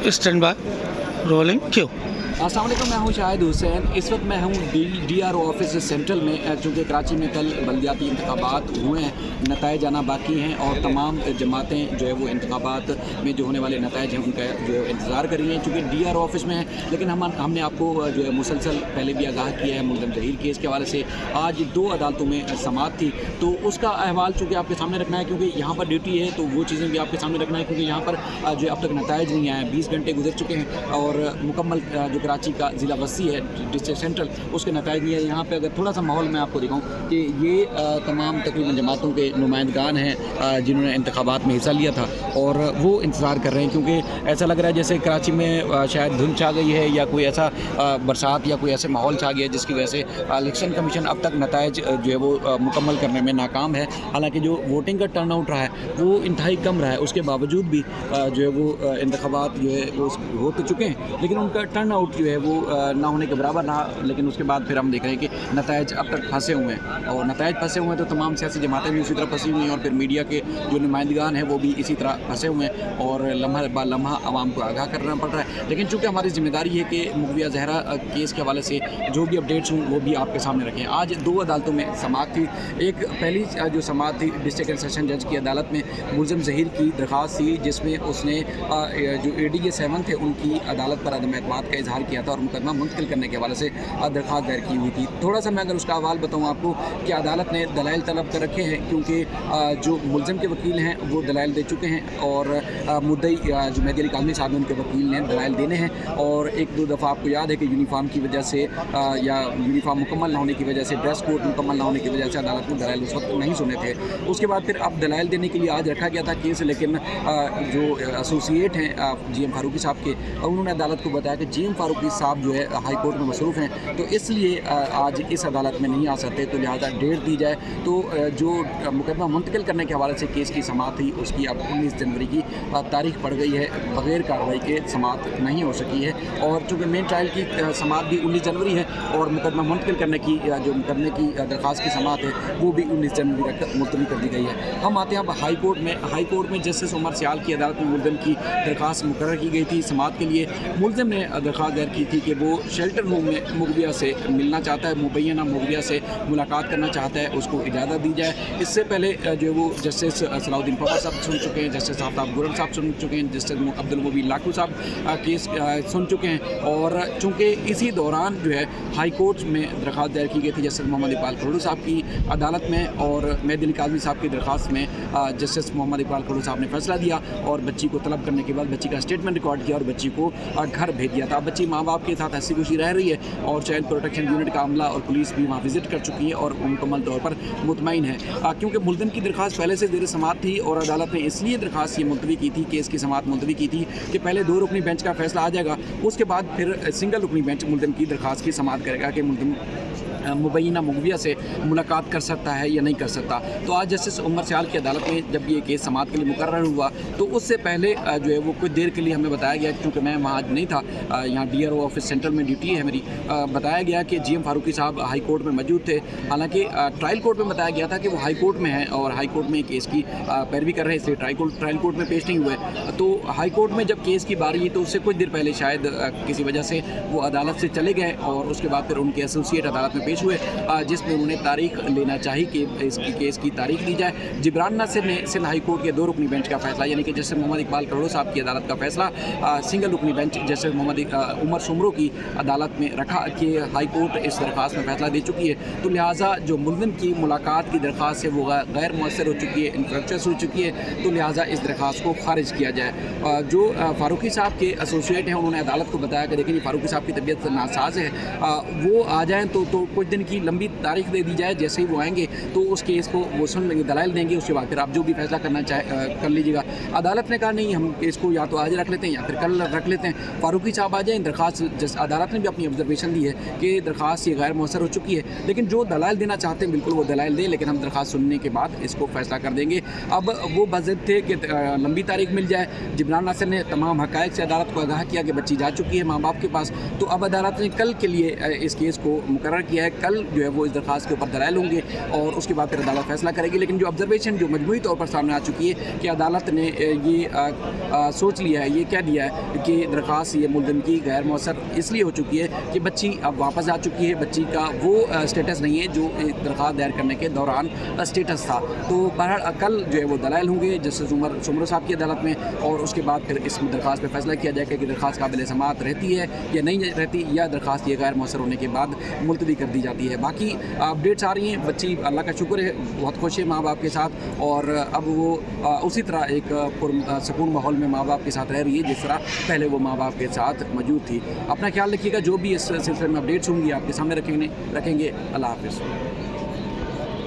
Stand by rolling क्यों। अस्सलाम वालेकुम, मैं हूं शाहिद हुसैन। इस वक्त मैं हूं DRO ऑफिस सेंट्रल में, चूँकि कराची में कल बल्दियाती इंतखाबात हुए हैं, नताइज आना बाकी हैं और तमाम जमातें जो है वो इंतखाबात में जो होने वाले नताइज हैं उनका जो है इंतज़ार कर रही हैं। चूँकि DRO ऑफिस में है, लेकिन हमने आपको जो है मुसलसल पहले भी आगाह किया है मुल्ज़म ज़हीर केस के हवाले से। आज 2 अदालतों में समाअत थी, तो उसका अहवाल चूँकि आपके सामने रखना है, क्योंकि यहाँ पर ड्यूटी है तो वो चीज़ें भी आपके सामने रखना है, क्योंकि यहाँ पर जो अब तक नताइज नहीं आए। 20 घंटे गुजर चुके हैं और मुकम्मल जो कराची का ज़िला वसी है डिस्ट्रिक्ट सेंट्रल, उसके नताइज नहीं है। यहाँ पे अगर थोड़ा सा माहौल मैं आपको दिखाऊँ कि ये तमाम तकरीबन जमातों के नुमाइंदगान हैं जिन्होंने इंतखाबात में हिस्सा लिया था और वो इंतज़ार कर रहे हैं, क्योंकि ऐसा लग रहा है जैसे कराची में शायद धुंध छा गई है या कोई ऐसा बरसात या कोई ऐसे माहौल छा गया जिसकी वजह से इलेक्शन कमीशन अब तक नताइज जो है वो मुकम्मल करने में नाकाम है। हालाँकि जो वोटिंग का टर्न आउट रहा है वो इंतहाई कम रहा है, उसके बावजूद भी जो है वो इंतखाबात जो है वो हो तो चुके हैं, लेकिन उनका टर्न आउट जो है वो ना होने के बराबर रहा। लेकिन उसके बाद फिर हम देख रहे हैं कि नताइज अब तक फंसे हुए हैं, और नताइज फंसे हुए हैं तो तमाम सियासी जमातें भी उसी तरह फंसी हुई हैं, और फिर मीडिया के जो नुमाइंदगान हैं वो भी इसी तरह फंसे हुए हैं, और लम्हा ब लम्हा आवाम को आगाह करना पड़ रहा है। लेकिन चूँकि हमारी जिम्मेदारी है कि मुगविया जहरा केस के हवाले से जो भी अपडेट्स हों वो भी आपके सामने रखें। आज 2 अदालतों में समाअत थी। एक पहली जो समाअत थी डिस्ट्रिक्ट एंड सेशन जज की अदालत में मुल्ज़म ज़हीर की दरख्वास्त थी, जिसमें उसने जो ADA 7 थे उनकी अदालत पर अदम एतमाद का इजहार किया था और मुकदमा मुंतकिल करने के हवाले से दरख्वास्त दायर की हुई थी। थोड़ा सा मैं अगर उसका अहवाल बताऊँ आपको कि अदालत ने दलाइल तलब कर रखे हैं, क्योंकि जो मुल्ज़म के वकील हैं वो दलाइल दे चुके हैं, और मुद्दई जो मेहदी अली काज़मी साहब उनके वकील ने दलाइल देने हैं। और 1-2 दफ़ा आपको याद है कि यूनिफॉर्म की वजह से या यूनिफॉर्म मुकम्मल ना होने की वजह से, ड्रेस कोड मुकम्मल ना होने की वजह से अदालत ने दलाइल उस वक्त नहीं सुने थे। उसके बाद फिर अब दलाइल देने के लिए आज रखा गया था केस, लेकिन जो एसोसिएट हैं GM फारूकी साहब के, उन्होंने अदालत को बताया कि GM फारूकी साहब जो है हाई कोर्ट में मसरूफ़ हैं, तो इसलिए आज इस अदालत में नहीं आ सकते, तो लिहाजा डेट दी जाए। तो जो मुकदमा मुंतकिल करने के हवाले से केस की समाअत थी उसकी अब 19 जनवरी की तारीख पड़ गई है। बग़ैर कार्रवाई के समाअत नहीं हो सकी है, और चूँकि मेन ट्रायल की समाअत भी 19 जनवरी है और मुकदमा मुंतकिल करने की जो मुकदमे की दरख्वास्त की समाअत है वो भी 19 जनवरी तक मुलतवी कर दी गई है। हम आते हैं अब हाई कोर्ट में जस्टिस उमर सियाल की अदालत में मुल्ज़म की दरख्वास्त मुकर्रर की गई थी समाअत के लिए। मुल्ज़म ने दरख्वास्त दायर की थी कि वो शेल्टर होम में मुगविया से मिलना चाहता है, मुबैना मुगविया से मुलाकात करना चाहता है, उसको इजाज़त दी जाए। इससे पहले जो वो जस्टिस सलाउद्दीन पवार साहब सुन चुके हैं, जस्टिस आफ्ताब गुरर साहब सुन चुके हैं, जस्टिस अब्दुल मुबीन लाखू साहब केस सुन चुके हैं। और चूँकि इसी दौरान जो है हाई कोर्ट में दरख्वास्त दायर की गई थी जस्टिस मोहम्मद इकबाल खड़ू साहब की अदालत में, और मेहदी अली काज़मी साहब की दरख्वास्त में जस्टिस मोहम्मद इकबाल खड़ू साहब ने फैसला दिया और बच्ची को तलब करने के बाद बच्ची का स्टेटमेंट रिकॉर्ड किया और बच्ची को घर भेज दिया था। बच्ची माँ बाप के साथ हंसी खुशी रह रही है, और चाइल्ड प्रोटेक्शन यूनिट का अमला और पुलिस भी वहाँ विजिट कर चुकी है और मुकम्मल तौर पर मुतमईन है, क्योंकि मुल्ज़म की दरख्वास्त पहले से ज़ेर समाअत थी, और अदालत ने इसलिए दरख्वास्त ये मुलतवी की थी, केस की समाअत मुलतवी की थी कि पहले 2 रुकनी बेंच का फैसला आ जाएगा, उसके बाद फिर सिंगल रुकनी बेंच मुल्ज़म की दरख्वास्त की समाअत करेगा कि मुल्ज़म मुबैना मुगविया से मुलाकात कर सकता है या नहीं कर सकता। तो आज जस्टिस उमर सियाल की अदालत में जब ये केस समाअत के लिए मुकर्रर हुआ, तो उससे पहले जो है वो कुछ देर के लिए हमें बताया गया, क्योंकि मैं वहाँ आज नहीं था, यहाँ DRO ऑफिस सेंट्रल में ड्यूटी है मेरी, बताया गया कि GM फारूकी साहब हाई कोर्ट में मौजूद थे। हालांकि ट्रायल कोर्ट में बताया गया था कि वो हाई कोर्ट में हैं और हाई कोर्ट में केस की पैरवी कर रहे हैं, इसलिए ट्रायल कोर्ट में पेश नहीं हुए। तो हाई कोर्ट में जब केस की बारी, तो उससे कुछ देर पहले शायद किसी वजह से वो अदालत से चले गए, और उसके बाद फिर उनके एसोसिएट अदालत में पेश हुए, जिसमें उन्होंने तारीख लेना चाहिए कि इसकी केस की तारीख दी जाए। जिब्रान नासिर ने सिंध हाई कोर्ट के 2 रुकनी बेंच का फैसला, यानी कि जस्टिस मोहम्मद इकबाल खड़ू साहब की अदालत का फैसला सिंगल रुकनी बेंच जस्टिस मोहम्मद उमर सुमरो की अदालत में रखा कि हाई कोर्ट इस दरख्वास्त में फैसला दे चुकी है, तो लिहाजा जो मुल्ज़िम की मुलाकात की दरख्वास्त है वो गैर मुअस्सर हो चुकी है, इनफ्रक्चस हो चुकी है, तो लिहाजा इस दरख्वास्त को खारिज किया जाए। जो फारूकी साहब के एसोसिएट हैं उन्होंने अदालत को बताया कि देखिए फारूकी साहब की तबीयत नासाज है, वो आ जाएँ तो कुछ दिन की लंबी तारीख दे दी जाए, जैसे ही वो आएंगे तो उस केस को वो सुन लेंगे, दलाइल देंगे, उसके बाद फिर आप जो भी फैसला करना कर लीजिएगा। अदालत ने कहा नहीं, हम केस को या तो आज रख लेते हैं या फिर कल रख लेते हैं, फारूकी साहब आ जाएँ। दरख्वास्त अदालत ने भी अपनी ऑब्जर्वेशन दी है कि दरख्वास्त ये गैर मुअस्सर हो चुकी है, लेकिन जो दलाइल देना चाहते हैं बिल्कुल वो दलाइल दें, लेकिन हम दरख्वास्त सुनने के बाद इसको फैसला कर देंगे। अब वो बज़द थे कि लंबी तारीख मिल जाए। जिब्रान नासिर ने तमाम हक़ाइक़ से अदालत को आगाह किया कि बच्ची जा चुकी है माँ बाप के पास, तो अब अदालत ने कल के लिए इस केस को मुकर्रर किया है کل جو ہے وہ اس درخواست کے اوپر دلائل ہوں گے اور اس کے بعد پھر عدالت فیصلہ کرے گی. لیکن جو آبزرویشن جو مجموعی طور پر سامنے آ چکی ہے کہ عدالت نے یہ سوچ لیا ہے, یہ کہہ دیا ہے کہ درخواست یہ ملزم کی غیر مؤثر اس لیے ہو چکی ہے کہ بچی اب واپس آ چکی ہے, بچی کا وہ اسٹیٹس نہیں ہے جو درخواست دائر کرنے کے دوران اسٹیٹس تھا. تو بہرحال کل جو ہے وہ دلائل ہوں گے جسٹس عمر سمرو صاحب کی عدالت میں, اور اس کے بعد پھر اس درخواست پہ فیصلہ کیا جائے گا کہ درخواست قابل سماعت رہتی ہے یا نہیں رہتی, یا درخواست یہ غیر مؤثر ہونے کے بعد ملتوی کر دی جاتی ہے. باقی اپڈیٹس آ رہی ہیں, بچی اللہ کا شکر ہے بہت خوش ہے ماں باپ کے ساتھ, اور اب وہ اسی طرح ایک سکون ماحول میں ماں باپ کے ساتھ رہ رہی ہے جس طرح پہلے وہ ماں باپ کے ساتھ موجود تھی. اپنا خیال رکھیے گا, جو بھی اس سلسلے میں اپڈیٹس ہوں گی آپ کے سامنے رکھیں گے. اللہ حافظ.